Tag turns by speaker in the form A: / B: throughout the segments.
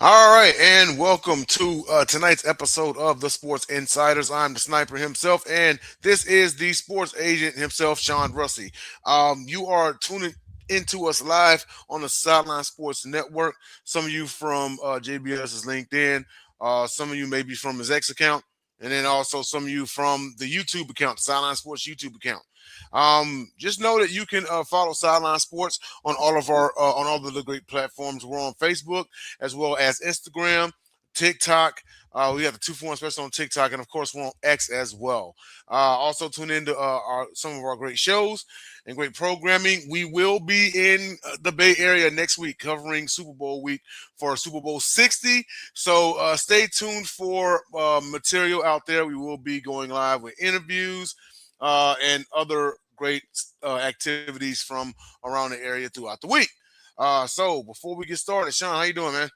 A: All right, and welcome to tonight's episode of the Sports Insiders. I'm the sniper himself, and this is the sports agent himself, Sean Russey. You are tuning into us live on the Sideline Sports Network. Some of you from JBS's LinkedIn, some of you maybe from his X account, and then also some of you from the YouTube account, Sideline Sports YouTube account. Just know that you can follow Sideline Sports on all of the great platforms. We're on Facebook as well as Instagram, TikTok. We have the 2-for-1 special on TikTok, and of course, we're on X as well. Also, tune into some of our great shows and great programming. We will be in the Bay Area next week covering Super Bowl week for Super Bowl 60. So stay tuned for material out there. We will be going live with interviews and other great activities from around the area throughout the week. So before we get started, Sean, how you doing, man?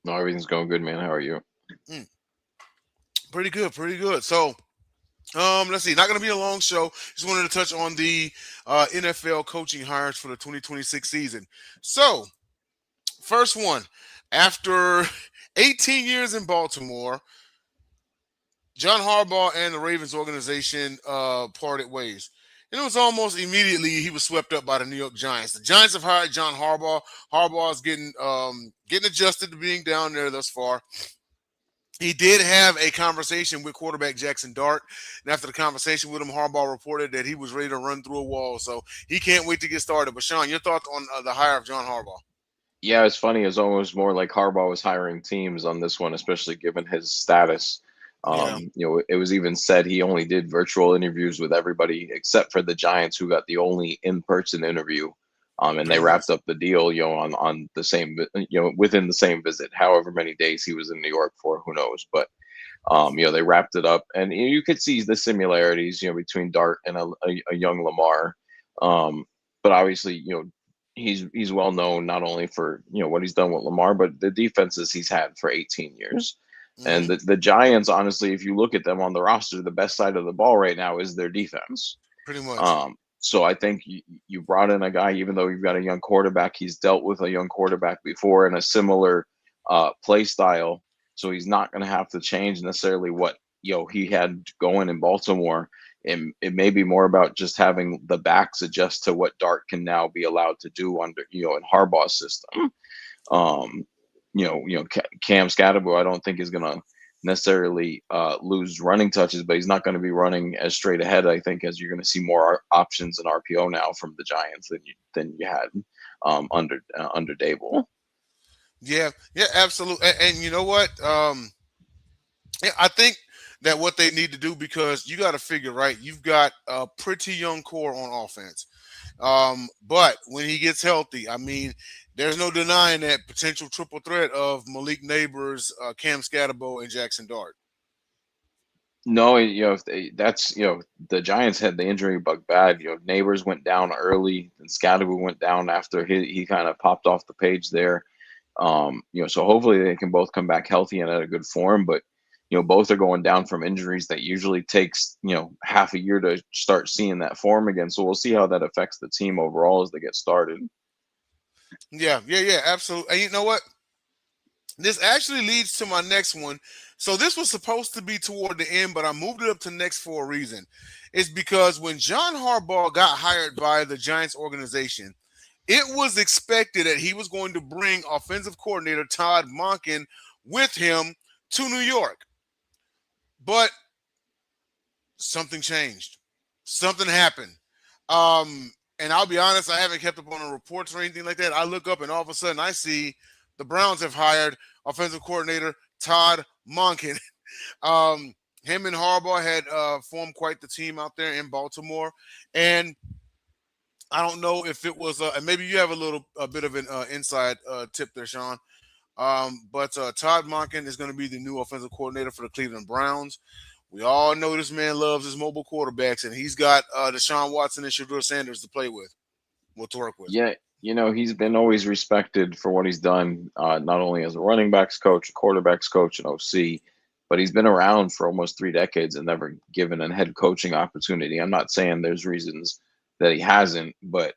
B: No, everything's going good, man. How are you?
A: Mm, pretty good, pretty good. So, let's see. Not going to be a long show. Just wanted to touch on the NFL coaching hires for the 2026 season. So, first one, after 18 years in Baltimore, John Harbaugh and the Ravens organization parted ways. And it was almost immediately he was swept up by the New York Giants. The Giants have hired John Harbaugh. Harbaugh is getting adjusted to being down there thus far. He did have a conversation with quarterback Jackson Dart, and after the conversation with him, Harbaugh reported that he was ready to run through a wall. So he can't wait to get started. But Sean, your thoughts on the hire of John Harbaugh?
B: Yeah, it's funny. It's almost more like Harbaugh was hiring teams on this one, especially given his status.
A: Yeah,
B: It was even said he only did virtual interviews with everybody except for the Giants, who got the only in-person interview. And they
A: pretty much.
B: wrapped up the deal, on the same, within the same visit. However many days he was in New York for, who knows? But they wrapped it up, and you could see the similarities, between Dart and a young Lamar. But obviously, he's well known not only for what he's done with Lamar, but the defenses he's had for 18 years. And
A: Hmm.
B: the Giants, honestly, if you look at them on the roster, the best side of the ball right now is their defense.
A: Pretty much.
B: So I think you brought in a guy, even though you've got a young quarterback, he's dealt with a young quarterback before in a similar play style. So he's not going to have to change necessarily what he had going in Baltimore. And it may be more about just having the backs adjust to what Dart can now be allowed to do under in Harbaugh's system. Um, Cam Scatterbo, I don't think is going to necessarily lose running touches, but he's not going to be running as straight ahead. I think as you're going to see more options in RPO now from the Giants than you had under Dable.
A: Yeah, yeah, absolutely. And you know what? Yeah, I think that what they need to do, because you got to figure, right? You've got a pretty young core on offense. But when he gets healthy, I mean, there's no denying that potential triple threat of Malik Neighbors, Cam Scatterbo, and Jackson Dart.
B: No, if that's the Giants had the injury bug bad. Neighbors went down early, and Scatterbo went down after he kind of popped off the page there. So hopefully they can both come back healthy and at a good form. But both are going down from injuries that usually takes half a year to start seeing that form again. So we'll see how that affects the team overall as they get started.
A: Yeah, yeah, yeah, absolutely. And you know what? This actually leads to my next one. So this was supposed to be toward the end, but I moved it up to next for a reason. It's because when John Harbaugh got hired by the Giants organization, it was expected that he was going to bring offensive coordinator Todd Monken with him to New York. But something changed. Something happened. And I'll be honest, I haven't kept up on the reports or anything like that. I look up and all of a sudden I see the Browns have hired offensive coordinator Todd Monken. Him and Harbaugh had formed quite the team out there in Baltimore, and I don't know if it was, and maybe you have a bit of an inside tip there, Sean. But Todd Monken is going to be the new offensive coordinator for the Cleveland Browns. We all know this man loves his mobile quarterbacks, and he's got Deshaun Watson and Shadur Sanders to play with, to work with.
B: Yeah, he's been always respected for what he's done, not only as a running backs coach, a quarterbacks coach, and OC, but he's been around for almost 3 decades and never given a head coaching opportunity. I'm not saying there's reasons that he hasn't, but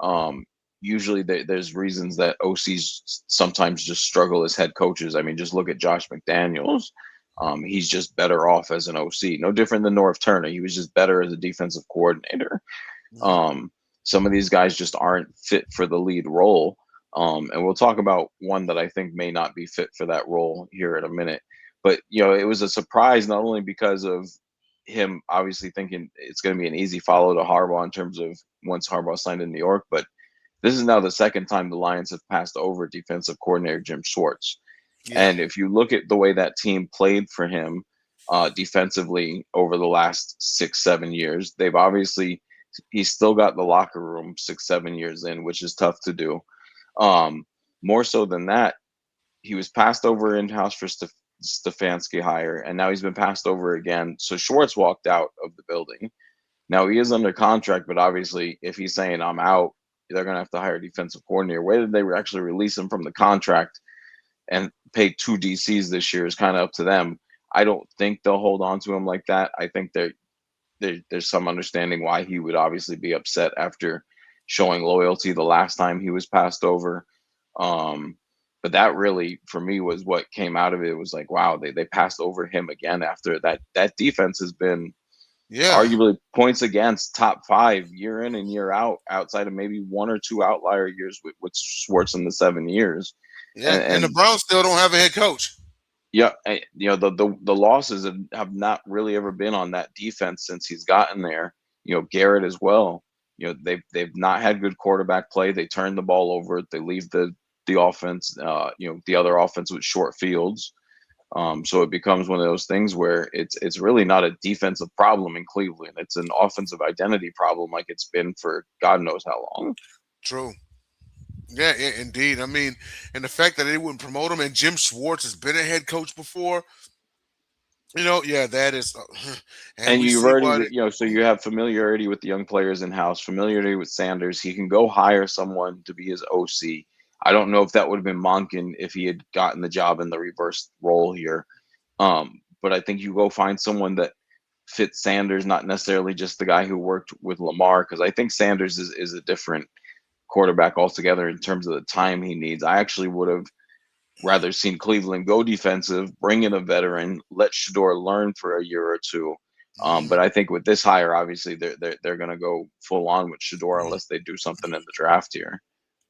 B: um, usually there's reasons that OCs sometimes just struggle as head coaches. I mean, just look at Josh McDaniels. He's just better off as an OC. No different than Norv Turner. He was just better as a defensive coordinator.
A: Mhm.
B: Um, some of these guys just aren't fit for the lead role. And we'll talk about one that I think may not be fit for that role here in a minute. But it was a surprise not only because of him obviously thinking it's going to be an easy follow to Harbaugh in terms of once Harbaugh signed in New York, but this is now the second time the Lions have passed over defensive coordinator Jim Schwartz.
A: Yeah,
B: And if you look at the way that team played for him defensively over the last 6, 7 years, they've obviously he's still got the locker room 6, 7 years in, which is tough to do. Um, More so than that, he was passed over in house for Stefanski hire, and now he's been passed over again. So Schwartz walked out of the building. Now he is under contract, but obviously, if he's saying I'm out, they're going to have to hire a defensive coordinator. Whether they actually release him from the contract and pay two DCs this year is kind of up to them. I don't think they'll hold on to him like that. I think there's some understanding why he would obviously be upset after showing loyalty the last time he was passed over. Um, but that really, for me, was what came out of it. It was like, wow, they passed over him again after that. That defense has been
A: yeah,
B: arguably points against top five year in and year out, outside of maybe one or two outlier years with Schwartz in the 7 years.
A: yeah. And the
B: And
A: Browns still don't have a head coach.
B: yeah, the losses have not really ever been on that defense since he's gotten there. Garrett as well. They've not had good quarterback play. They turn the ball over. They leave the offense, the other offense with short fields. So it becomes one of those things where it's really not a defensive problem in Cleveland. It's an offensive identity problem, like it's been for God knows how long.
A: True. Yeah, indeed. I mean, and the fact that they wouldn't promote him, and Jim Schwartz has been a head coach before. Yeah, that is, and
B: And
A: we
B: you've
A: see
B: already,
A: why.
B: so you have familiarity with the young players in house, familiarity with Sanders. He can go hire someone to be his OC. I don't know if that would have been Monken if he had gotten the job in the reverse role here. But I think you go find someone that fits Sanders, not necessarily just the guy who worked with Lamar, because I think Sanders is a different quarterback altogether in terms of the time he needs. I actually would have rather seen Cleveland go defensive, bring in a veteran, let Shador learn for a year or two. But
A: Mhm.
B: I think with this hire, obviously they're going to go full on with Shador unless they do something in the draft here.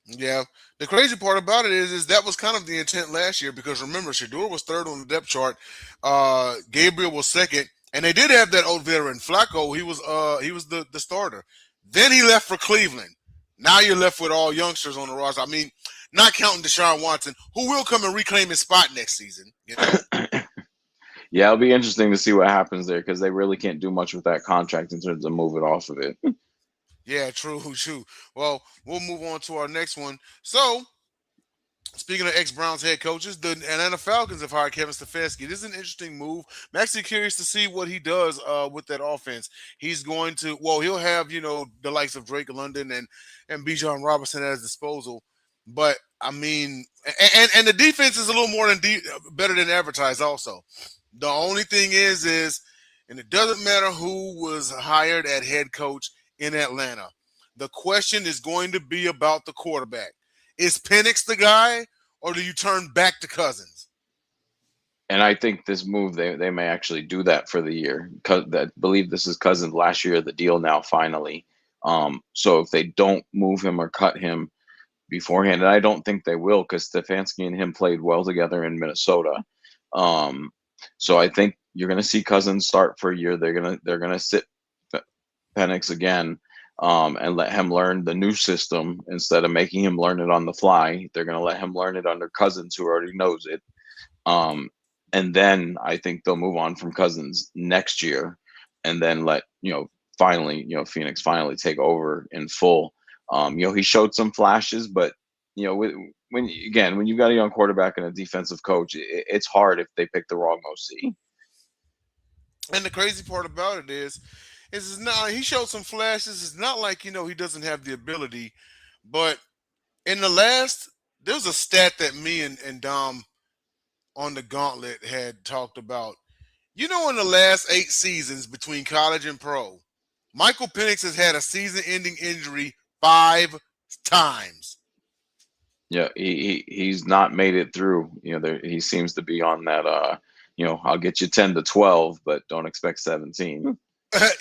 A: Yeah, the crazy part about it is that was kind of the intent last year because remember, Shador was third on the depth chart, Gabriel was second, and they did have that old veteran Flacco. He was the starter. Then he left for Cleveland. Now you're left with all youngsters on the roster. I mean, not counting Deshaun Watson, who will come and reclaim his spot next season.
B: Yeah, it'll be interesting to see what happens there because they really can't do much with that contract in terms of moving off of it.
A: Yeah, true, true. Well, we'll move on to our next one. So speaking of ex-Browns head coaches, the Atlanta Falcons have hired Kevin Stefanski. This is an interesting move. I'm actually curious to see what he does with that offense. He's going to, well, he'll have the likes of Drake London and Bijan Robinson at his disposal. But I mean, and the defense is a little more better than advertised. Also, the only thing is, and it doesn't matter who was hired at head coach in Atlanta. The question is going to be about the quarterback. Is Penix the guy, or do you turn back to Cousins?
B: And I think this move they may actually do that for the year. I believe this is Cousins last year of the deal now finally. So if they don't move him or cut him beforehand, and I don't think they will because Stefanski and him played well together in Minnesota. Um, so I think you're going to see Cousins start for a year. They're gonna sit Penix again, and let him learn the new system instead of making him learn it on the fly. They're going to let him learn it under Cousins, who already knows it. Um, and then I think they'll move on from Cousins next year, and then let finally Phoenix finally take over in full. He showed some flashes, but when you've got a young quarterback and a defensive coach, it's hard if they pick the wrong OC.
A: And the crazy part about it is it's not he showed some flashes. It's not like he doesn't have the ability, but in the last there was a stat that me and Dom on the gauntlet had talked about. In the last 8 seasons between college and pro, Michael Penix has had a season-ending injury 5 times.
B: Yeah, he's not made it through. He seems to be on that. I'll get you 10 to 12, but don't expect 17.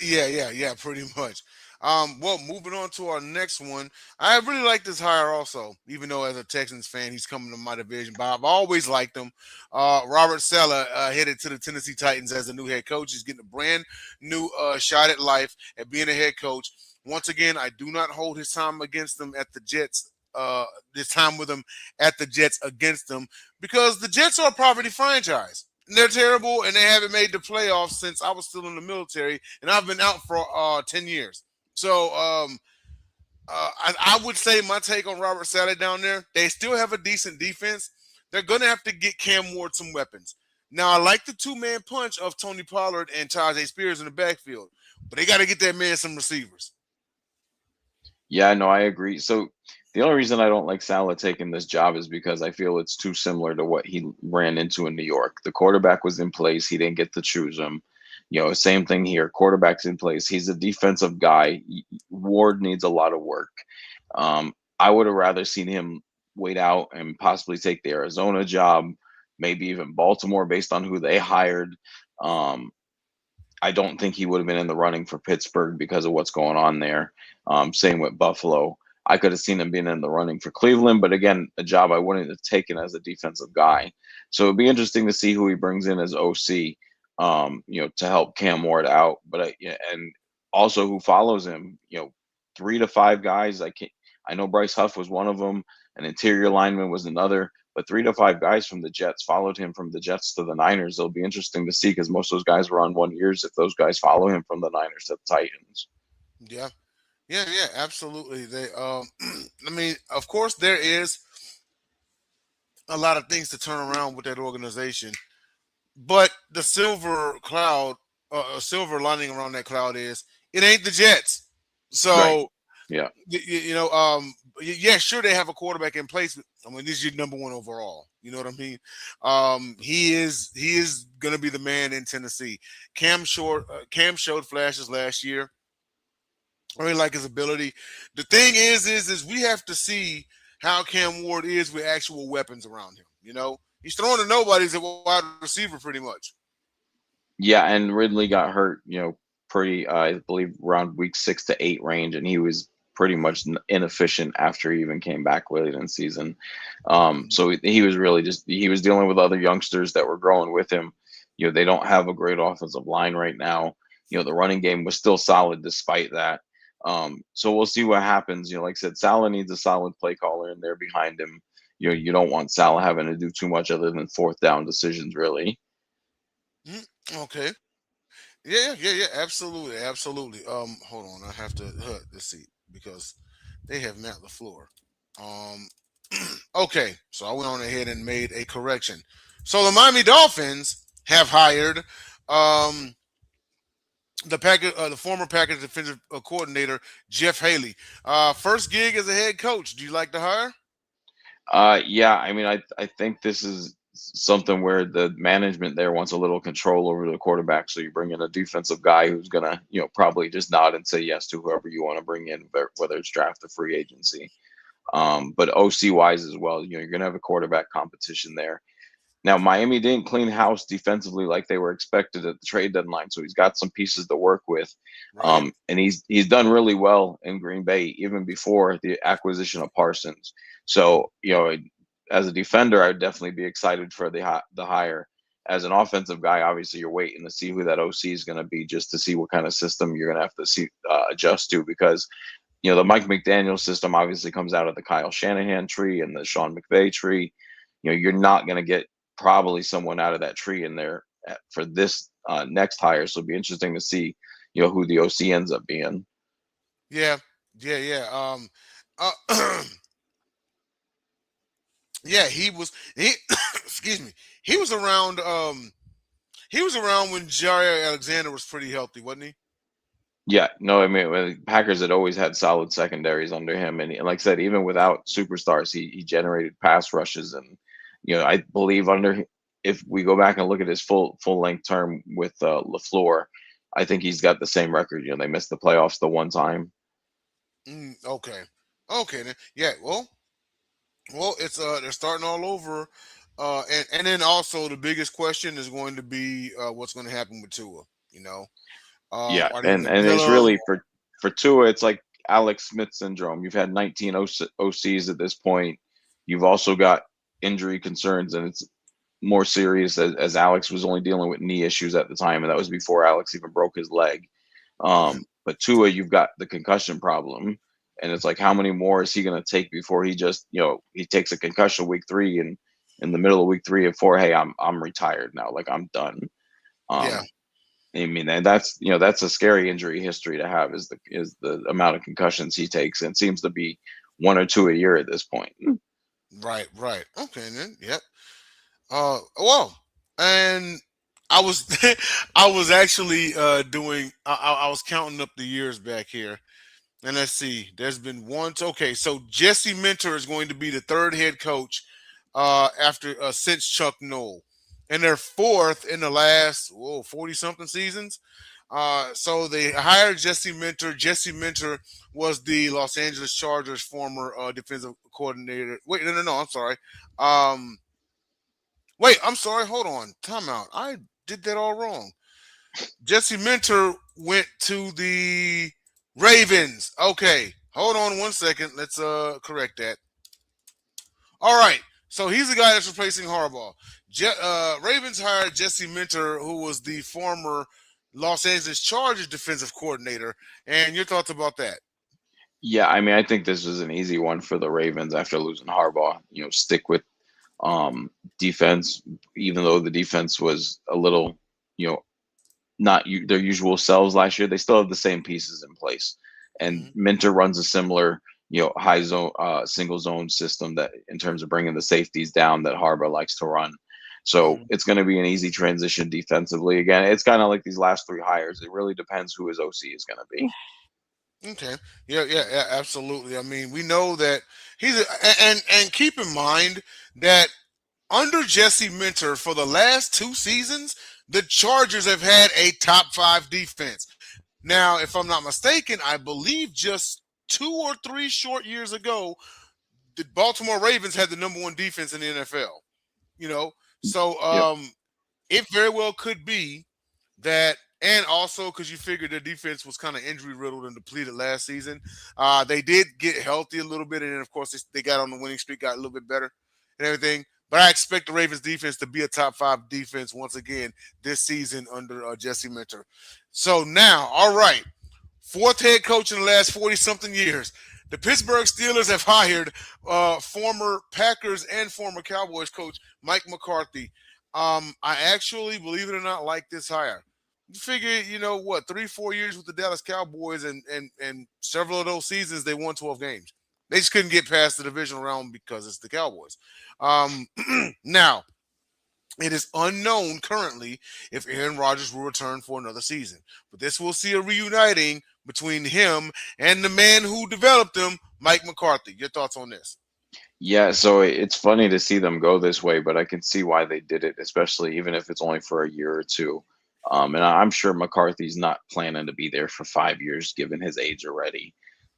A: Yeah, pretty much. Well, moving on to our next one. I really like this hire also, even though as a Texans fan, he's coming to my division. But I've always liked him. Robert Sala headed to the Tennessee Titans as a new head coach. He's getting a brand new shot at life at being a head coach. Once again, I do not hold his time against them at the Jets. This time with him at the Jets against them because the Jets are a poverty franchise. They're terrible, and they haven't made the playoffs since I was still in the military, and I've been out for 10 years. So I would say my take on Robert Saleh down there, they still have a decent defense. They're going to have to get Cam Ward some weapons. Now, I like the two-man punch of Tony Pollard and Tajay Spears in the backfield, but they got to get that man some receivers.
B: Yeah, no, I agree. So the only reason I don't like Salah taking this job is because I feel it's too similar to what he ran into in New York. The quarterback was in place, he didn't get to choose him. Same thing here. Quarterback's in place. He's a defensive guy. Ward needs a lot of work. I would have rather seen him wait out and possibly take the Arizona job, maybe even Baltimore based on who they hired. Um, I don't think he would have been in the running for Pittsburgh because of what's going on there. Same with Buffalo. I could have seen him being in the running for Cleveland, but again, a job I wouldn't have taken as a defensive guy. So it'd be interesting to see who he brings in as OC, to help Cam Ward out. But yeah, and also who follows him. 3 to 5 guys. I know Bryce Huff was one of them. An interior lineman was another. But 3 to 5 guys from the Jets followed him from the Jets to the Niners. It'll be interesting to see because most of those guys were on 1 years. If those guys follow him from the Niners to the Titans,
A: Yeah, yeah, absolutely. They, I mean, of course, there is a lot of things to turn around with that organization. But the silver cloud, silver lining around that cloud is it ain't the Jets.
B: right?
A: So
B: Yeah,
A: yeah, sure they have a quarterback in place. I mean, this is your number one overall. You know what I mean? He is gonna be the man in Tennessee. Cam showed flashes last year. I really like his ability. The thing is we have to see how Cam Ward is with actual weapons around him. He's throwing to nobody's a wide receiver pretty much.
B: yeah. And Ridley got hurt. Pretty. I believe around week 6 to 8 range, and he was pretty much inefficient after he even came back late in the season. So he was really just he was dealing with other youngsters that were growing with him. They don't have a great offensive line right now. The running game was still solid despite that. So we'll see what happens. Like I said, Salah needs a solid play caller in there behind him. You don't want Salah having to do too much other than fourth down decisions, really.
A: Okay. Yeah. Absolutely. Hold on. I have to let's see because they have Matt LaFleur. Um, okay. So I went on ahead and made a correction. So the Miami Dolphins have hired um the former Packers defensive coordinator Jeff Haley. First gig as a head coach. Do you like the hire?
B: Yeah, I mean, I think this is something where the management there wants a little control over the quarterback. So you bring in a defensive guy who's gonna, probably just nod and say yes to whoever you want to bring in, whether it's draft or free agency. But OC wise as well, you're gonna have a quarterback competition there. Now, Miami didn't clean house defensively like they were expected at the trade deadline, so he's got some pieces to work with,
A: Right.
B: and he's done really well in Green Bay even before the acquisition of Parsons. So, as a defender, I'd definitely be excited for the hire. As an offensive guy, obviously, you're waiting to see who that OC is going to be, just to see what kind of system you're going to have to see adjust to, because the Mike McDaniel system obviously comes out of the Kyle Shanahan tree and the Sean McVay tree. You're not going to get probably someone out of that tree in there for this next hire. So it'll be interesting to see, who the OC ends up being.
A: Yeah. Yeah. Uh, yeah. He. Excuse me. He was around. He was around when Jair Alexander was pretty healthy, wasn't he?
B: Yeah, no, I mean, Packers had always had solid secondaries under him, and like I said, even without superstars, he generated pass rushes, and I believe if we go back and look at his full length term with Lafleur, I think he's got the same record. They missed the playoffs the one time.
A: Okay. Okay, then. Yeah. Well, it's they're starting all over, and then also the biggest question is going to be what's going to happen with Tua. You know,
B: Yeah,
A: are they going
B: and
A: to
B: it's
A: mill him?
B: really for Tua, it's like Alex Smith syndrome. You've had 19 OCs at this point. You've also got injury concerns, and it's more serious as Alex was only dealing with knee issues at the time, and that was before Alex even broke his leg.
A: Mhm.
B: But Tua, you've got the concussion problem, and it's like how many more is he going to take before he just he takes a concussion week 3 and in the middle of week 3 and 4, hey, I'm retired now, like I'm done.
A: Yeah.
B: Um, I mean, and that's that's a scary injury history to have is the amount of concussions he takes, and it seems to be one or two a year at this point.
A: Right. Right. Okay. Then. Yep. Well, and I was I was actually doing I was counting up the years back here. And let's see, there's been one. Okay, so Jesse Minter is going to be the third head coach after since Chuck Noll, and they're fourth in the last 40 something seasons. So they hired Jesse Minter. Jesse Minter was the Los Angeles Chargers former defensive coordinator. Wait, no, I'm sorry. Um, wait, I'm sorry. Hold on, timeout. I did that all wrong. Jesse Minter went to the Ravens. Okay, hold on one second. Let's correct that. All right, so he's the guy that's replacing Harbaugh. Ravens hired Jesse Minter, who was the former Los Angeles Chargers defensive coordinator. And your thoughts about that?
B: Yeah, I mean, I think this was an easy one for the Ravens after losing Harbaugh. Stick with um, defense, even though the defense was a little, you know, not their usual selves last year. They still have the same pieces in place, and
A: Mm-hmm.
B: Minter runs a similar, high zone, single zone system that in terms of bringing the safeties down that Harbaugh likes to run. So
A: Mm-hmm.
B: it's going to be an easy transition defensively. Again, it's kind of like these last three hires. It really depends who his OC is going to be.
A: Okay. Yeah, absolutely. I mean, we know that and keep in mind that under Jesse Minter for the last two seasons, the Chargers have had a top five defense. Now, if I'm not mistaken, I believe just 2 or 3 short years ago, the Baltimore Ravens had the number one defense in the NFL. You know, so
B: Yep.
A: it very well could be that, and also because you figured their defense was kind of injury riddled and depleted last season. They did get healthy a little bit, and then of course they got on the winning streak, got a little bit better and everything. But I expect the Ravens defense to be a top five defense once again this season under Jesse Minter. So now, all right, fourth head coach in the last 40 something years. The Pittsburgh Steelers have hired former Packers and former Cowboys coach Mike McCarthy. I actually, believe it or not, like this hire. You figure, what, 3, 4 years with the Dallas Cowboys, and several of those seasons they won 12 games. They just couldn't get past the divisional round because it's the Cowboys. Um, now, it is unknown currently if Aaron Rodgers will return for another season, but this will see a reuniting between him and the man who developed him, Mike McCarthy. Your thoughts on this?
B: Yeah, so it's funny to see them go this way, but I can see why they did it, especially even if it's only for a year or two. And I'm sure McCarthy's not planning to be there for 5 years, given his age already.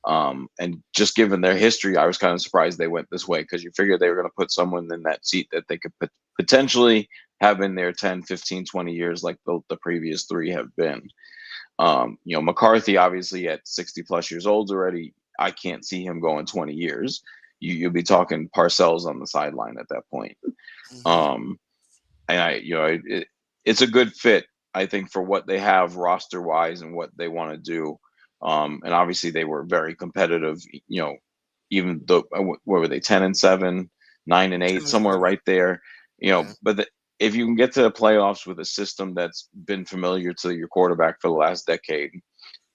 B: And just given their history, I was kind of surprised they went this way because you figured they were going to put someone in that seat that they could potentially have in there 10, 15, 20 years, like the previous three have been. McCarthy, obviously at 60 plus years old already, I can't see him going 20 years. You'll be talking Parcells on the sideline at that point.
A: Mm-hmm.
B: Um, and it's a good fit, I think, for what they have roster wise and what they want to do. And obviously they were very competitive, even though, what were they, 10-7, 9-8, somewhere
A: 7.
B: right there,
A: Yeah.
B: but if you can get to the playoffs with a system that's been familiar to your quarterback for the last decade,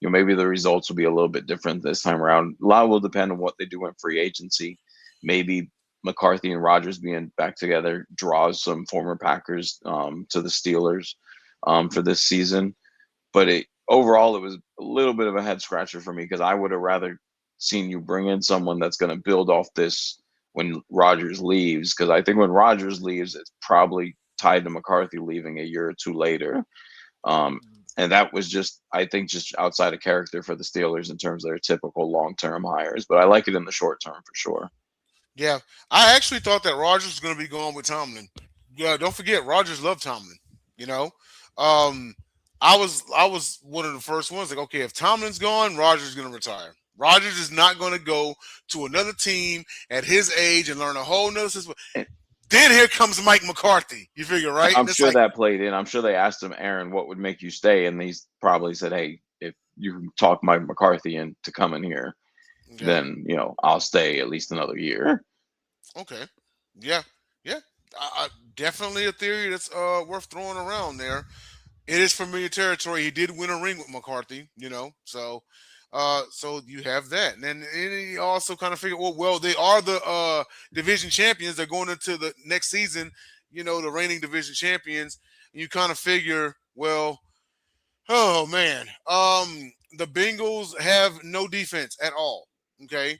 B: maybe the results will be a little bit different this time around. A lot will depend on what they do in free agency. Maybe McCarthy and Rodgers being back together draws some former Packers to the Steelers for this season. But overall, it was a little bit of a head scratcher for me because I would have rather seen you bring in someone that's going to build off this when Rodgers leaves. Because I think when Rodgers leaves, it's probably tied to McCarthy leaving a year or two later. Um, And that was just, I think, just outside of character for the Steelers in terms of their typical long-term hires. But I like it in the short term for sure.
A: Yeah, I actually thought that Rodgers was going to be going with Tomlin. Yeah, don't forget Rodgers loved Tomlin. You know, um, I was one of the first ones like, okay, if Tomlin's gone, Rodgers is going to retire. Rodgers is not going to go to another team at his age and learn a whole nother system.
B: And,
A: Then here comes Mike McCarthy. You figure,
B: and
A: right?
B: I'm
A: And it's
B: sure
A: like,
B: that played in. I'm sure they asked him, Aaron, what would make you stay? And he's probably said, hey, if you can talk Mike McCarthy into coming here,
A: yeah,
B: then I'll stay at least another year.
A: okay, yeah, yeah. Definitely a theory that's worth throwing around there. It is familiar territory. He did win a ring with McCarthy, so you have that. And he also kind of figured, well, they are the division champions. They're going into the next season, the reigning division champions. And you kind of figure, well, oh man, the Bengals have no defense at all. Okay.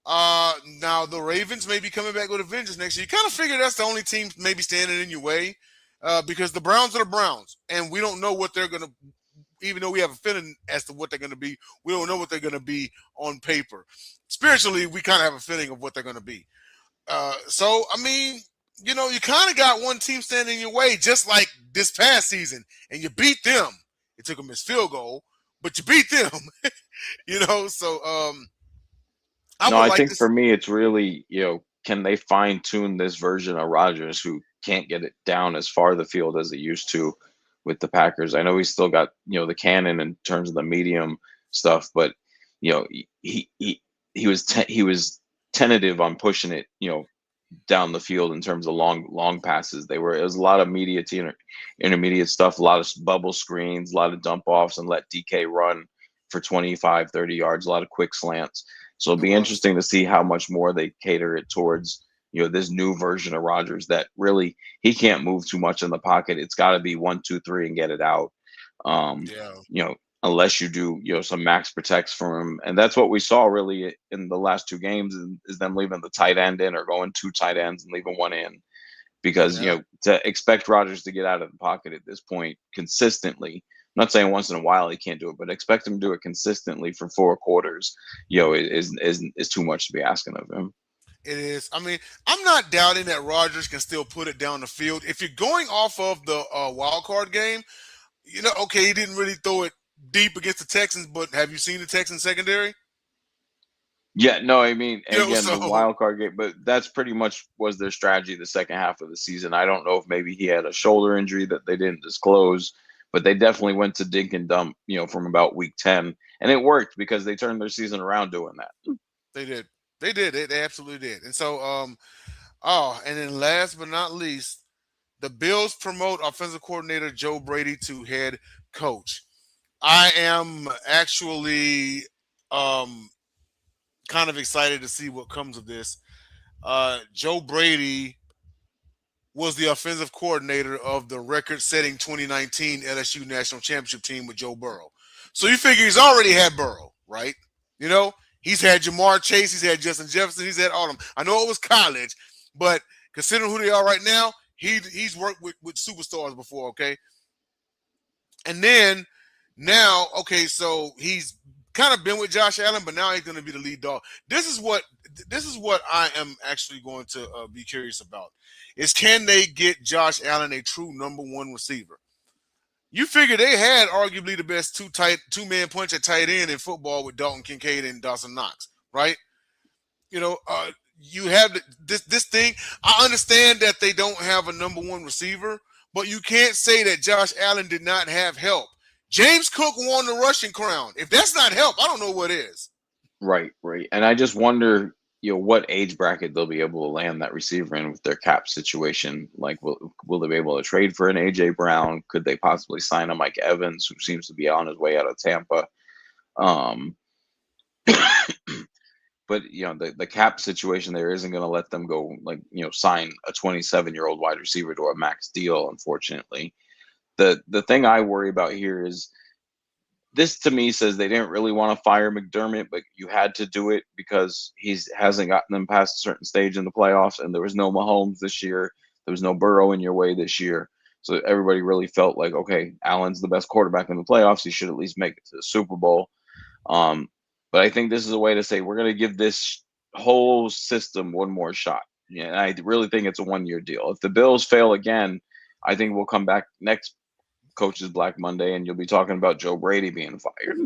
A: Now the Ravens may be coming back with a vengeance next year. You kind of figure that's the only team maybe standing in your way, because the Browns are the Browns, and we don't know what they're gonna. Even though we have a feeling as to what they're gonna be, we don't know what they're gonna be on paper. Spiritually, we kind of have a feeling of what they're gonna be. So I mean, you kind of got one team standing in your way, just like this past season, and you beat them. It took a missed field goal, but you beat them. So I
B: No,
A: would
B: I
A: like
B: think for
A: this.
B: me, it's really, can they fine tune this version of Rodgers who can't get it down as far the field as he used to with the Packers? I know he's still got, the cannon in terms of the medium stuff, but he was he was tentative on pushing it, down the field in terms of long passes. It was a lot of intermediate stuff, a lot of bubble screens, a lot of dump offs, and let DK run for 25, 30 yards, a lot of quick slants. So it'll
A: It
B: be
A: was.
B: interesting to see how much more they cater it towards, this new version of Rodgers that really he can't move too much in the pocket. It's got to be 1, 2, 3 and get it out. Um,
A: Yeah.
B: you know, unless you do, some max protects from him. And that's what we saw really in the last two games is them leaving the tight end in or going two tight ends and leaving one in. Because,
A: Yeah.
B: to expect Rodgers to get out of the pocket at this point consistently, I'm not saying once in a while he can't do it, but expect him to do it consistently for 4 quarters, is too much to be asking of him.
A: It is. I mean, I'm not doubting that Rodgers can still put it down the field. If you're going off of the wild card game, okay, he didn't really throw it deep against the Texans, but have you seen the Texans secondary?
B: Yeah, no, I mean, again, the
A: So
B: wild card game, but that's pretty much was their strategy the second half of the season. I don't know if maybe he had a shoulder injury that they didn't disclose, but they definitely went to dink and dump, from about week 10. And it worked because they turned their season around doing that.
A: they did. They did. They absolutely did. And so, and then last but not least, the Bills promote offensive coordinator Joe Brady to head coach. I am actually um, kind of excited to see what comes of this. Joe Brady was the offensive coordinator of the record-setting 2019 LSU national championship team with Joe Burrow. So you figure he's already had Burrow, right? You know, he's had Jamar Chase, he's had Justin Jefferson, he's had all of them. I know it was college, but considering who they are right now, he's worked with superstars before, okay? And then now, okay, so he's kind of been with Josh Allen, but now he's going to be the lead dog. This is what I am actually going to be curious about is can they get Josh Allen a true number one receiver? You figure they had arguably the best two-man punch at tight end in football with Dalton Kincaid and Dawson Knox, right? You know, you have this thing. I understand that they don't have a number one receiver, but you can't say that Josh Allen did not have help. James Cook won the rushing crown. If that's not help, I don't know what is.
B: Right, right. And I just wonder, what age bracket they'll be able to land that receiver in with their cap situation. Like, will they be able to trade for an AJ Brown? Could they possibly sign a Mike Evans, who seems to be on his way out of Tampa? Um, but the cap situation there isn't going to let them go like sign a 27-year-old wide receiver to a max deal. Unfortunately, the thing I worry about here is this to me says they didn't really want to fire McDermott, but you had to do it because he hasn't gotten them past a certain stage in the playoffs, and there was no Mahomes this year. There was no Burrow in your way this year. So everybody really felt like, okay, Allen's the best quarterback in the playoffs. He should at least make it to the Super Bowl. Um, but I think this is a way to say we're going to give this whole system one more shot. Yeah, and I really think it's a 1 year deal. If the Bills fail again, I think we'll come back next Coach's Black Monday and you'll be talking about Joe Brady being fired.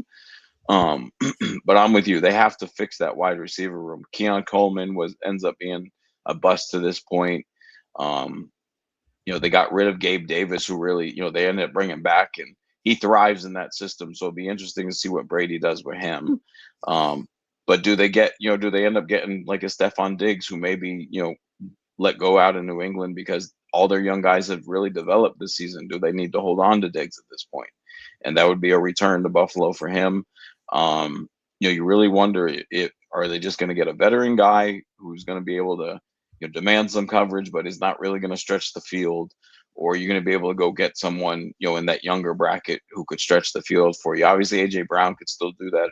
B: Um, but I'm with you. They have to fix that wide receiver room. Keon Coleman ends up being a bust to this point. Um, they got rid of Gabe Davis, who really, they ended up bringing back, and he thrives in that system. So it'll be interesting to see what Brady does with him. Um, but do they end up getting like a Stephon Diggs, who maybe, let go out in New England because all their young guys have really developed this season? Do they need to hold on to Diggs at this point? And that would be a return to Buffalo for him. You really wonder if are they just going to get a veteran guy who's going to be able to demand some coverage, but is not really going to stretch the field, or are you going to be able to go get someone in that younger bracket who could stretch the field for you? Obviously, AJ Brown could still do that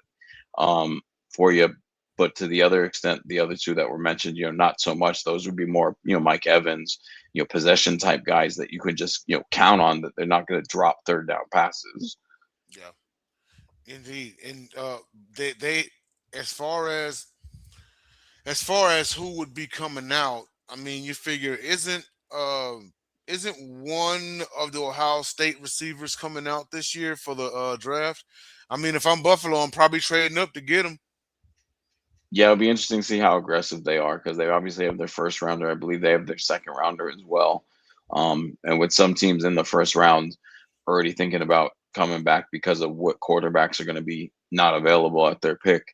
B: for you, but to the other extent, the other two that were mentioned, not so much. Those would be more, Mike Evans, possession type guys that you could just count on that they're not going to drop third down passes.
A: Yeah, indeed. And they as far as who would be coming out, I mean, you figure isn't one of the Ohio State receivers coming out this year for the draft? I mean, if I'm Buffalo, I'm probably trading up to get him.
B: Yeah, it'll be interesting to see how aggressive they are because they obviously have their first rounder. I believe they have their second rounder as well. And with some teams in the first round already thinking about coming back because of what quarterbacks are going to be not available at their pick,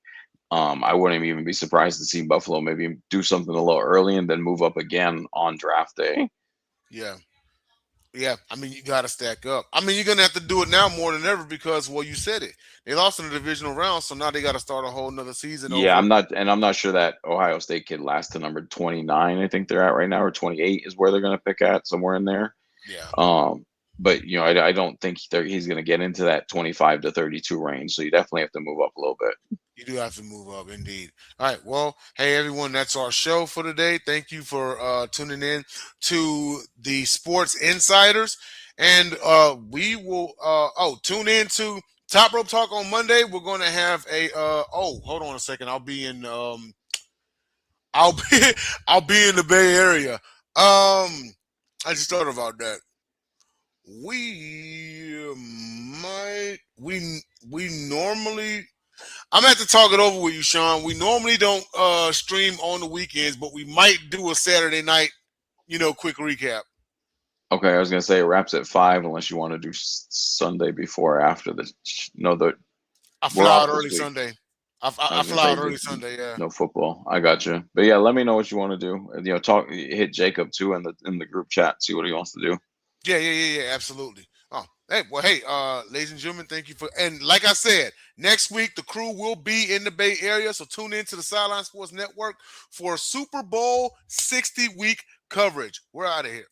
B: I wouldn't even be surprised to see Buffalo maybe do something a little early and then move up again on draft day.
A: Yeah. Yeah, I mean, you got to stack up. I mean, you're gonna have to do it now more than ever because, well, you said it. They lost in the divisional round, so now they got to start a whole nother season
B: Yeah,
A: over.
B: I'm not sure that Ohio State kid lasts to number 29. I think they're at right now, or 28 is where they're going to pick at, somewhere in there.
A: Yeah,
B: Um, but I don't think he's going to get into that 25 to 32 range. So you definitely have to move up a little bit.
A: you do have to move up, indeed. All right, well, hey everyone, that's our show for today. Thank you for tuning in to the Sports Insiders, and we will tune in to Top Rope Talk on Monday. We're going to have a hold on a second. I'll be I'll be in the Bay Area. I just thought about that. We might we normally I'm gonna have to talk it over with you, Sean. We normally don't stream on the weekends, but we might do a Saturday night, quick recap.
B: Okay, I was going to say it wraps at 5 unless you want to do Sunday before or after the no the
A: I
B: we're
A: fly out
B: off this
A: early
B: week.
A: Sunday.
B: I
A: I
B: was going to
A: fly
B: say
A: out early Sunday. Yeah.
B: no football. I got you. But yeah, let me know what you want to do. Talk hit Jacob too in the group chat, see what he wants to do.
A: Yeah. Absolutely. Oh, hey, ladies and gentlemen, thank you and like I said, next week the crew will be in the Bay Area, so tune in to the Sideline Sports Network for Super Bowl 60 week coverage. We're out of here.